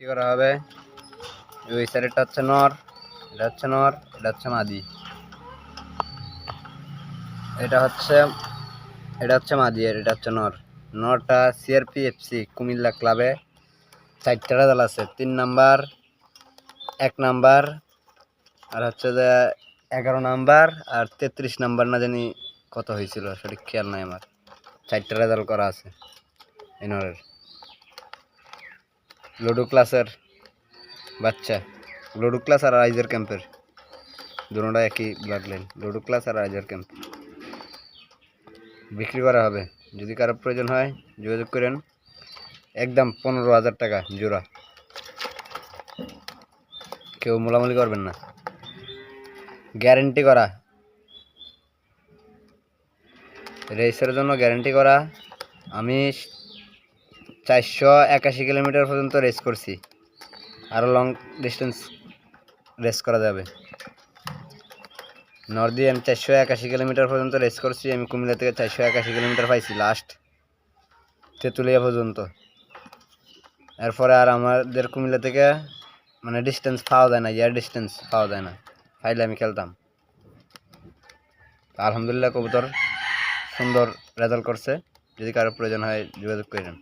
বিক্রি করা হবে। ওই সাইডটা হচ্ছে নর, এটা হচ্ছে নর, এটা হচ্ছে মাদি। এটা হচ্ছে মাদি আর এটা হচ্ছে নর। নরটা সিআরপিএফসি কুমিল্লা ক্লাবে 4টা রেজাল্ট আছে, 3 নাম্বার, 1 নাম্বার, আর হচ্ছে যে 11 নাম্বার আর 33 নাম্বার না জানি কত হয়েছিল সঠিক খেয়াল নাই আমার। 4টা রেজাল্ট করা আছে এই নরের। লুডো ক্লাসের বাচ্চা, লুডো ক্লাস আর রাইজার ক্যাম্পের দুটোটা একই ব্লাড লাইন, লুডো ক্লাস আর রাইজার ক্যাম্প। বিক্রি করা হবে, যদি কারো প্রয়োজন হয় যোগাযোগ করেন। একদম 15,000 টাকা জোড়া, কেউ মোলামুলি করবেন না, গ্যারেন্টি করা, রেসের জন্য গ্যারেন্টি করা। আমি 481 কিলোমিটার পর্যন্ত রেস করছি, আরও লং ডিস্টেন্স রেস করা যাবে। নর্দি আমি 481 কিলোমিটার পর্যন্ত রেস করছি। আমি কুমিল্লা থেকে 481 কিলোমিটার পাইছি লাস্ট তেঁতুলিয়া পর্যন্ত। এরপরে আর আমাদের কুমিল্লা থেকে মানে ডিস্টেন্স পাওয়া যায় না, এয়ার ডিস্টেন্স পাওয়া যায় না, পাইলে আমি খেলতাম। আলহামদুলিল্লাহ কবুতর সুন্দর রেজাল্ট করছে, যদি কারো প্রয়োজন হয় যোগাযোগ করেন।